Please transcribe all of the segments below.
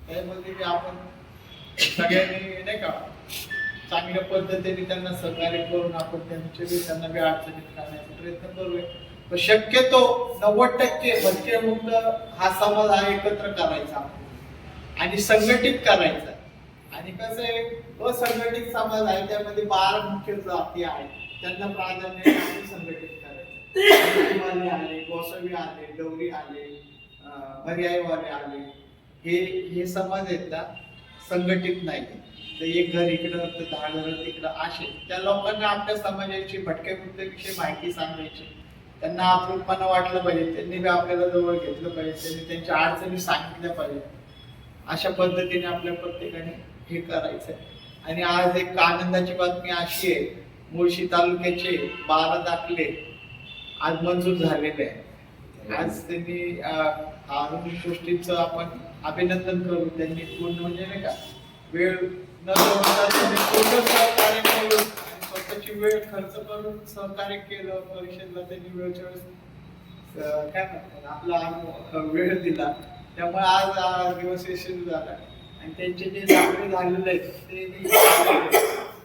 त्यामध्ये बी आपण सगळ्यांनी नाही का चांगल्या पद्धतीने त्यांना सहकार्य करून आपण त्यांना बी अडचणीत काढण्याचा प्रयत्न करूया. पण शक्यतो 90% भटके मुक्त हा समाज हा एकत्र करायचा आणि संघटित करायचा. आणि कसं आहे, असंघटित समाज आहे त्यामध्ये 12 मुख्य जाती आहेत, त्यांना प्राधान्य संघटित करायचं. आले, गोसावी आले, डवरी आले, पर्यायवाले आले, हे समाज आहेत ना संघटित नाही. तर एक घर इकडं तर 10 घर तिकडं असे त्या लोकांना आपल्या समाजाची भटक्या मुक्तीविषयी माहिती सांगायची, त्यांना आपलंपणा वाटलं पाहिजे, त्यांनी बी आपल्याला जवळ घेतलं पाहिजे, त्यांनी त्यांच्या अडचणी सांगितल्या पाहिजे. अशा पद्धतीने आपल्या प्रत्येकाने हे करायचंय. आणि आज एक आनंदाची बातमी अशी आहे, मुळशी तालुक्याचे 12 दाखले आज मंजूर झालेले आहे. आज त्यांनी अरुण गोष्टीचं आपण अभिनंदन करू. त्यांनी पूर्ण म्हणजे नाही का वेळ न त्यांनी पूर्ण सहकार्य करून आणि स्वतःची वेळ खर्च करून सहकार्य केलं. परिषदेला त्यांनी वेळच्या वेळेस काय म्हणतात आपला वेळ दिला. त्यामुळे आज दिवस यशस्वी झाला. आणि त्यांचे जे दाखले झालेले आहेत ते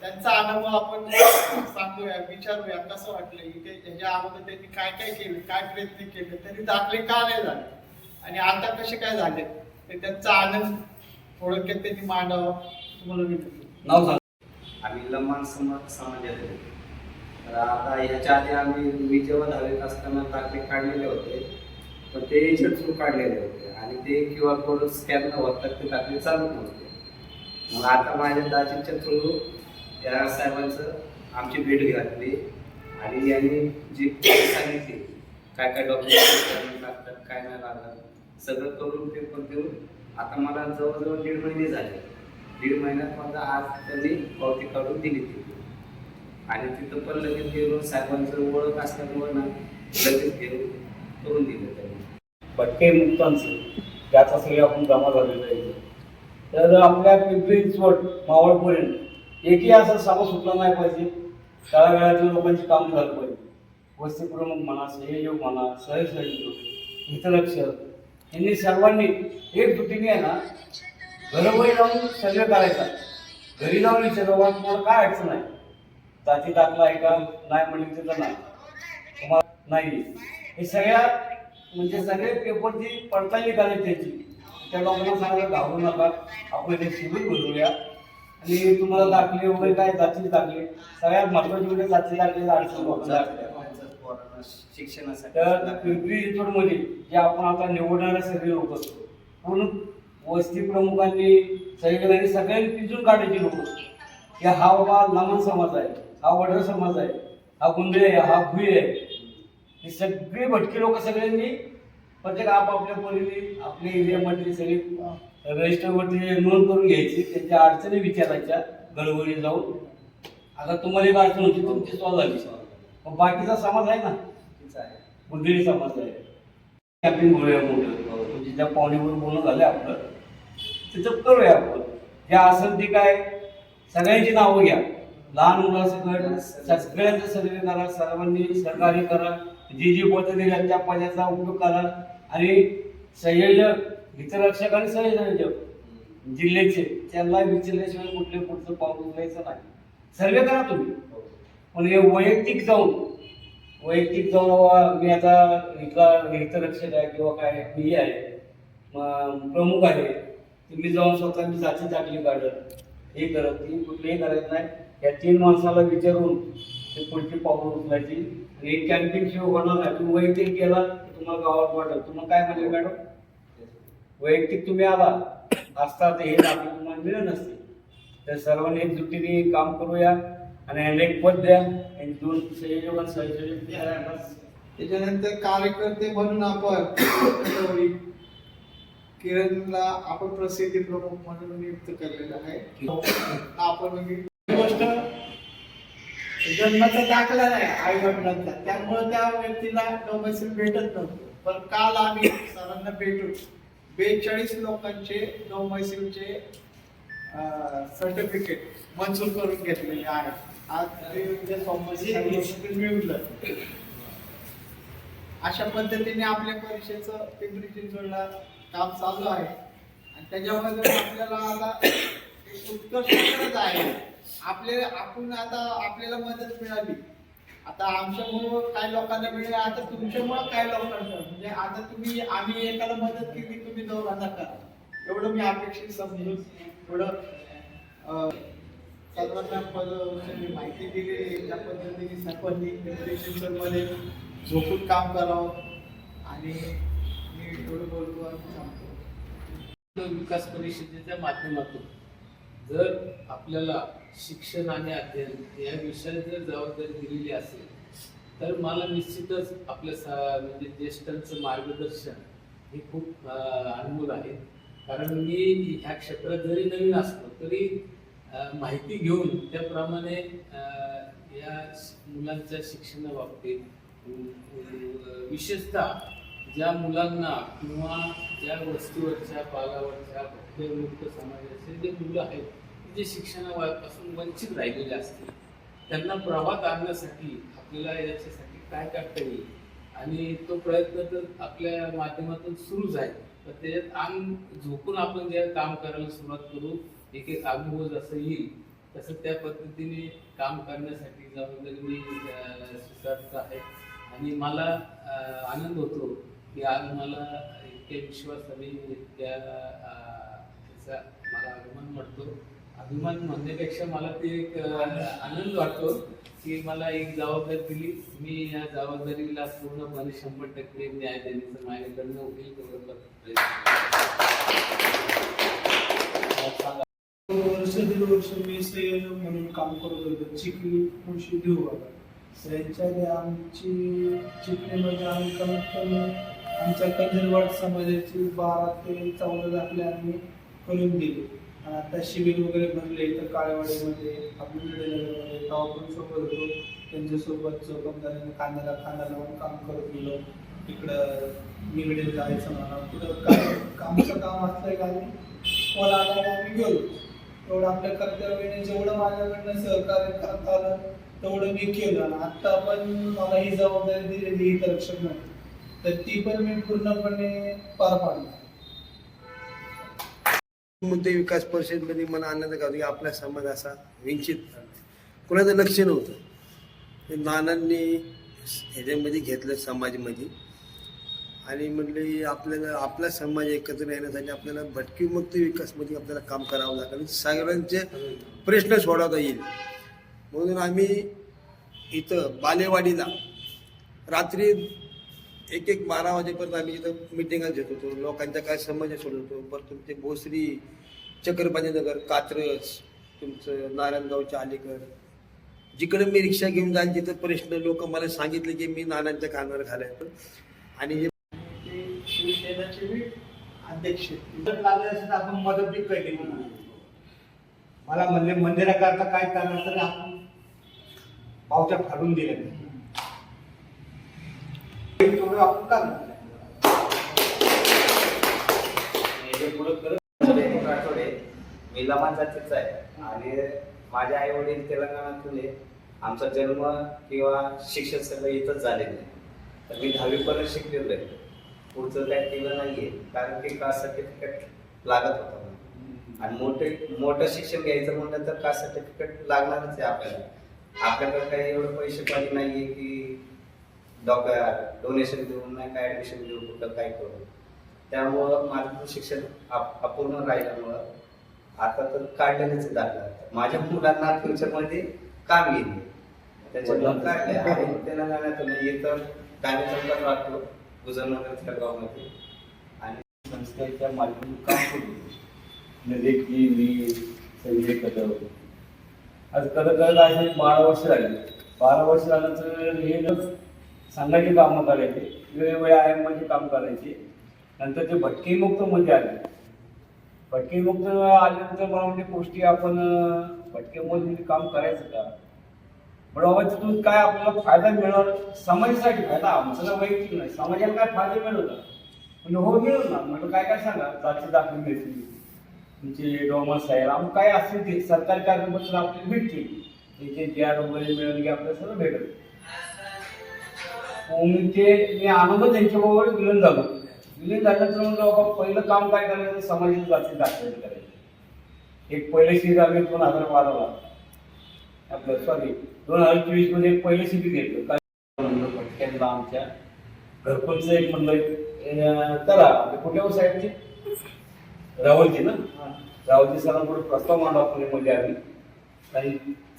त्यांचा अनुभव आपण सांगूया, विचारूया कसं वाटलं की त्याच्या अगोदर त्यांनी काय काय केलं, काय प्रयत्न केले, त्यांनी दाखले का नाही झाले आणि आता कसे काय झाले ते त्यांचा आनंद थोडक्यात त्यांनी मांडावा. तुम्हाला नाव सांग. आम्ही लम्हान समाजात तर आता ह्याच्या आधी मी जेव्हा 10वीत असताना दाखले काढलेले होते, पण ते याच्यात थ्रू काढलेले होते आणि ते QR कोड स्कॅन न होता ते दाखले चालू नव्हते. मग आता माझ्या दाजीच्या थ्रू या साहेबांचं आमची भेट घातली आणि यांनी जी सांगितली काय काय डॉक्युमेंट लागतात, काय नाही लागत, सगळं करून पेपर देऊन आता मला जवळजवळ 1.5 महिने झाले. 1.5 महिन्यात माझा आज त्यांनी पावती काढून दिली ती. आणि तिथं पण लगेच गेलो, साहेबांचं ओळख असल्यामुळे ना लगेच गेलो करून दिलं त्यांनी. भटके मुक्तांचं त्याचा सगळे आपण जमा झालेलं आहे. तर आपल्या पिंपरी चिंचवड मावळपर्यंत एकही असा सभा सुटला नाही पाहिजे. तळागाळातील लोकांची काम झालं पाहिजे. वस्ती प्रमुख म्हणा, सहयोग म्हणा, सहसहयोग, हितरक्षक यांनी सर्वांनी एकजुटीने आहे ना घरोघरी जाऊन सगळं करायचं. घरी जाऊन विचारावं तुम्हाला काय अडचण आहे, जाती दाखला आहे का नाही म्हणले तर नाही तुम्हाला नाही. हे सगळ्या म्हणजे सगळे पेपरची पडताळणी करायची त्याची. त्या लोकांना सांगायला घाबरू नका, आपण ते शिबिर भरूया आणि तुम्हाला दाखले वगैरे काय जातीचे दाखले सगळ्यात महत्वाचे म्हणजे जाती दाखलेला अडचण शिक्षणासाठी. तर पिंपरी चिंचवडमध्ये जे आपण आता निवडणारे सगळे लोक असतो पूर्ण वस्ती प्रमुखांनी सगळ्यांनी सगळ्यांनी पिंजून काढायचे लोक की हा बाबा लमन समाज आहे, हा वडर समाज आहे, हा गुंडे आहे, हा भुई आहे. हे सगळे भटके लोक सगळ्यांनी प्रत्येक आपापल्या परीने आपल्या एरियामध्ये सगळी रजिस्टरवरती नोंद करून घ्यायची, त्यांच्या अडचणी विचारायच्या घरोघरी जाऊन. आता तुम्हाला एक अडचण होती तुमची सॉल्व झाली, मग बाकीचा समाज आहे ना, बुंदेली समाज आहे, कॅम्पिंग करूया मोठं. तुमची ज्या पाहुणीवर बोलणं झालं आपलं तिथं करूया आपण. जे असेल ती काय सगळ्यांची नावं घ्या, लहान मुलासकट सगळ्यांचं सर्वे करा, सर्वांनी सहकार्य करा, जी जी पद्धती त्या पदाचा उपयोग करा. आणि संयोजक, हितरक्षक आणि संयोजक जिल्ह्याचे त्यांना विचारल्याशिवाय पुढचं पाऊल उचलायचं नाही. सर्वे करा तुम्ही, पण हे वैयक्तिक जाऊन मी आता इथला हितरक्षक आहे किंवा काय मी आहे प्रमुख आहे, तुम्ही जाऊन स्वतः मी जाती दाखली काढत हे करत ती कुठलेही करायचं नाही. या 3 माणसाला विचारून ते पुढची पाऊल उचलायची. आणि कॅम्पिंग शिवाय होणार नाही. तुम्ही वैयक्तिक केला तर तुम्हाला गावात वाटेल. तुम्हाला काय म्हणजे मॅडम, वैयक्तिक तुम्ही आला असता तर हे दाखले तुम्हाला मिळत नसते. तर सर्वांनी एकजुटीने काम करूया आणि अनेक पद द्या आणि 2 संयोजक सहयोजक द्या. त्याच्यानंतर कार्यकर्ते म्हणून आपण किरणला आपण प्रसिद्धी प्रमुख म्हणून नियुक्त केलेला आहे. आपण गोष्ट जन्माचा दाखला नाही आई वडिलांचा, त्यामुळे त्या व्यक्तीला डोमेसिल भेटत नव्हतं. पण काल आम्ही सरांना भेटून 42 लोकांचे डोमेसिलचे सर्टिफिकेट मंजूर करून घेतलेले आहे. आज ते मिळवलं. अशा पद्धतीने आपल्या परीक्षेचं पिंपरी चिंचवडला काम चालू आहे. आणि त्याच्यामध्ये आपल्याला आता एक उत्कर्ष आहे. आपण आता आपल्याला मदत मिळाली, आता आमच्यामुळं काही लोकांना मिळेल, आता तुमच्यामुळं काही लोकांना, म्हणजे आता आम्ही एकाला मदत केली, तुम्ही दोघांना करा, एवढं मी अपेक्षित समजून थोडं सर्वांना माहिती दिली. त्या पद्धतीने सर्वांनी मध्ये झोपून काम करावं आणि मी एवढं बोलतो आणि सांगतो. विकास परिषदेच्या माध्यमातून जर आपल्याला शिक्षण आणि अध्ययन या विषयात जर जबाबदारी दिलेली असेल तर मला निश्चितच आपल्या म्हणजे ज्येष्ठांचं मार्गदर्शन हे खूप अनमोल आहे. कारण मी ह्या क्षेत्रात जरी नवीन असलो तरी माहिती घेऊन त्याप्रमाणे या मुलांच्या शिक्षणाबाबतीत विशेषतः ज्या मुलांना किंवा ज्या वस्तीवरच्या पालावरच्या भटक्यामुक्त समाजाचे जे मुलं आहेत जे शिक्षणापासून वंचित राहिलेले असतील त्यांना प्रवाहात आणण्यासाठी आपल्याला याच्यासाठी काय करता येईल आणि तो प्रयत्न तर आपल्या माध्यमातून सुरूच आहे. तर त्याच्यात अंग झोपून आपण जे काम करायला सुरुवात करू, एक एक अनुभव जसं येईल तसं त्या पद्धतीने काम करण्यासाठी जबाबदारी मी स्वीकारत आहे. आणि मला आनंद होतो की आज मला इतक्या विश्वासाने इतक्या त्याचा मला अभिमान वाटतो. अभिमान म्हणण्यापेक्षा मला ते एक आनंद वाटतो की मला एक जबाबदारी दिली. मी या जबाबदारीला पूर्णपणे 100% न्याय देण्याचं माझ्याकडनं होईल तेवढं वर्ष दीड वर्ष मी संयोजक म्हणून काम करत होतो चिखली मुळशी देऊ बाबा यांच्याकडे आमची चिखलीमध्ये आम्ही कमीत कमी आमच्या कंजरवाड समाजाची 12 ते 14 दाखले आम्ही करून दिले. आणि आता शिबिर वगैरे भरले तर काळेवाडीमध्ये नगरमध्ये तेव्हा पण सोबत होतो. त्यांच्यासोबत चौकमदाराने कांद्याला खांदा लावून काम करत गेलो. इकडं निगडीत जायचं म्हणा कुठं काय कामचं काम असलं का आम्ही मला आल्याने आम्ही गेलो. तेवढं आपल्या कर्तव्याने जेवढं माझ्याकडनं सहकार्य करता आलं तेवढं मी केलं. आणि आत्ता पण मला ही जबाबदारी दिलेली हितरक्षक नाही तर ती पण मी पूर्णपणे पार पाडणार. मुद्दे विकास परिषदेमध्ये मला आनंद का की आपला समाज असा वंचित कोणाचं लक्ष नव्हतं. ते नानांनी ह्याच्यामध्ये घेतलं समाजामध्ये आणि म्हणले आपल्याला आपला समाज एकत्र येण्यासाठी आपल्याला भटकीमुक्त विकासमध्ये आपल्याला काम करावं लागेल, सगळ्यांचे प्रश्न सोडवता येईल. म्हणून आम्ही इथं बालेवाडीला रात्री 1-12 वाजेपर्यंत आम्ही इथं मिटिंगा घेत होतो. लोकांच्या काय समस्या सोडवतो. परत तुमचे भोसरी, चक्रपाणीनगर, कात्रज, तुमचं नारायणगावच्या अलीकड जिकडे मी रिक्षा घेऊन जाईल तिथं प्रश्न लोक मला सांगितले की मी नानांच्या कानावर घालायचं. आणि शिवसेनेचे अध्यक्ष आपण मदत बी केली. मला म्हणले मंदिराकरता काय करणार तर आपण पावत्या फाडून दिल्या तेवढं आपण करणार. मी लमाण जातीचा आहे आणि माझे आई वडील तेलंगणातून आहे. आमचा जन्म किंवा शिक्षण सगळं इथंच झालेलं आहे. तर मी 10वी पर्यंत शिकलेलो आहे. पुढचं काय केलं नाहीये कारण की कास्ट सर्टिफिकेट लागत होतं आणि मोठं शिक्षण घ्यायचं म्हणलं तर कास्ट सर्टिफिकेट लागणारच आहे आपल्याला. आपल्याकडे काही एवढं पैसे पाणी नाहीये की डोनेशन देऊन नाही काय ऍडमिशन देऊ कुठं काय करू. त्यामुळं माझं शिक्षण अपूर्ण राहिल्यामुळं आता तर काढलेलंच दाखला. माझ्या मुलांना फ्युचरमध्ये काम येईल त्याच्यामुळे काढले आणि त्यांना जाण्यातून इतर गाडी चौकात राहतो गुजरनगरच्या गावामध्ये आणि संस्थेच्या माध्यमातून काम करतो. देखील मी संजय कदम आज करत असे 12 वर्ष झाली. 12 वर्ष झाल्यानंतर हे सांगायची कामं करायचे, वेगवेगळ्या आयामध्ये काम करायचे. नंतर ते भटकीमुक्त मध्ये आले. भटकीमुक्त आल्यानंतर मला म्हणजे गोष्टी आपण भटकेमध्ये काम करायचं का म्हणजे बाबा तिथून काय आपल्याला फायदा मिळणार समाजासाठी फायदा आमचा वैयक्तिक नाही समाजाला काय फायदा मिळवला म्हणजे हो मिळवणार म्हणजे काय काय सांगा जाती दाखले मिळतील तुमचे डॉमस आहे आम काय असेल ते सरकारी कागदपत्र आपल्याला भेटतील त्याचे ज्या वगैरे मिळवले की आपल्याला सगळं भेटेल. मी आनंद त्यांच्याबरोबर मिळून झालो. विलीन झाल्यानंतर म्हणलं बाबा पहिलं काम काय करायचं, समाजाची जाती दाखवणी करायची. एक पहिलं शिबिर आम्ही 2012ला आपलं 2024 मध्ये एक पहिलं शिबिर घेतलं. काय म्हणलं भटक्यांना आमच्या घरकुलचं एक म्हणलं करा. कुठल्या साहेबची राहुलजी ना, राहुलजी सरांपुढे प्रस्ताव मांडला पुण्यामध्ये आम्ही. आणि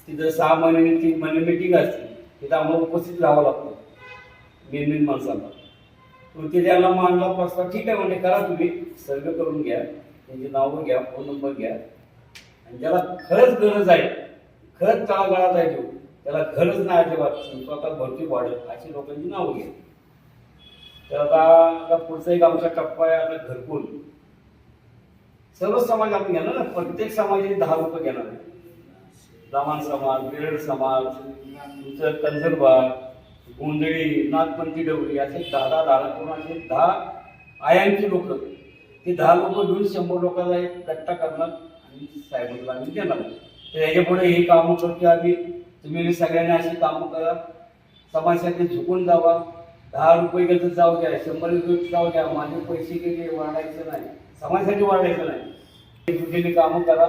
तिथं 6 महिन्यांनी 3 महिने मीटिंग असते, तिथं आम्हाला उपस्थित राहावं लागतं मेन माणसांना. ते त्यांना मांडला प्रस्ताव, ठीक आहे म्हणजे करा, तुम्ही सर्वे करून घ्या, त्यांची नावं घ्या, फोन नंबर घ्या, आणि ज्याला खरंच गरज आहे, खरंच तळागाळात आहे, त्याला गरज नाही अजिबात, स्वतः भरती वाढत अशी लोकांची नावं घ्या. तर आता पुढचा एक आमचा टप्पा आहे, आता घरकुल. सर्व समाज आपण घेणार ना, प्रत्येक समाजाने 10 रुपये घेणार आहे. लमाण समाज, बिरड समाज, तुमचं कंजरबाग, गोंधळी, नाथपंथी डवरी, असे 10 करून असे 10 आयांची लोक, ते 10 लोक घेऊन 100 लोकांना एक गट्टा करणार आणि साहेबांना आम्ही देणार. तर याच्यापुढे ही कामं करतो आम्ही. तुम्ही सगळ्यांनी अशी कामं करा, समाजासाठी झुकून जावा. 10 रुपये गेलं जाऊ द्या, 100 रुपये जाऊ द्या, माझे पैसे गेले वाढायचं नाही, समाजासाठी वाढायचं नाही. एकजुटीने कामं करा,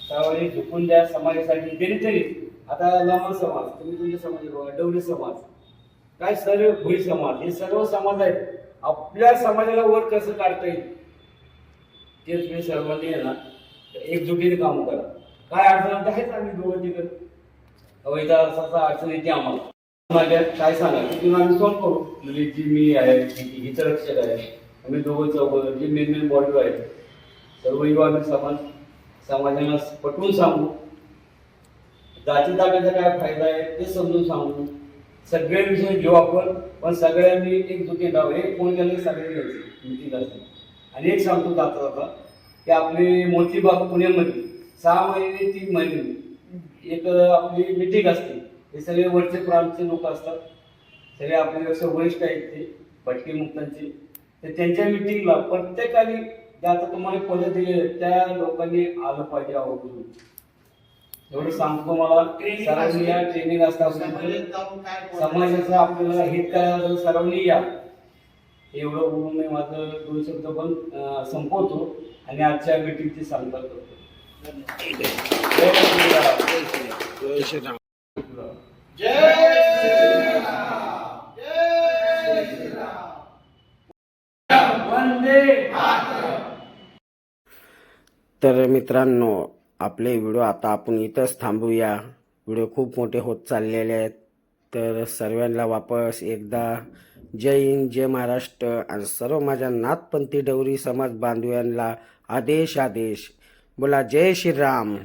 सर्वांनी झुकून द्या समाजासाठी. तरी आता लमाण समाज, तुम्ही तुमच्या समाज बघा, डवरी समाज, काय सर्व भोई समाज, हे सर्व समाज आहेत. आपल्या समाजाला वर कसं काढता येईल ते तुम्ही सर्वांनी आहे ना एकजुटीने काम करा. काय अडचण आहेच आम्ही दोघं तिकडे अवैध असा अडचण येते आम्हाला, माझ्या काय सांगा तिथून आम्ही सॉल्व करू. म्हणजे जी मी आहे, हिचं रक्षक आहे, आम्ही दोघं चौघं जे मेन बॉडी आहेत, सर्व युवा आम्ही समाजाला पटवून सांगू. जाती दाब्याचा काय फायदा आहे ते समजून सांगू. सगळे विषय घेऊ आपण, पण सगळ्यांनी एकजुटीने राहावं. एक फोन केलं की सगळे घ्यायचे मीटिंग असते. आणि एक सांगतो जाता की आपली मोतीबाग पुण्यामध्ये 6 महिने 3 महिने एक आपली मीटिंग असते. हे सगळे वरचे प्रांतचे लोक असतात, सगळे आपल्यापेक्षा वरिष्ठ आहेत, ते भटके मुक्तांचे. तर त्यांच्या मीटिंगला प्रत्येकाने जे आता तुम्हाला पद दिले त्या लोकांनी आलं पाहिजे आवर्जून. एवढं सांगतो. मला सरांनी या ट्रेनिंग असतात, समाजाचं आपल्याला हित करायला सरांनी या. एवढं बोलून मी माझं 2 शब्द पण संपवतो आणि आजच्या मीटिंगची सांगता करतो. जय श्रीराम. जय श्रीराम. जय श्रीराम. वंदे. तर मित्रांनो, आपले व्हिडिओ आता आपण इथंच थांबूया. व्हिडिओ खूप मोठे होत चाललेले आहेत. तर सर्वांना वापस एकदा जय हिंद, जय महाराष्ट्र. आणि सर्व माझ्या नाथपंथी डवरी समाज बांधवांना आदेश. बोला जय श्रीराम.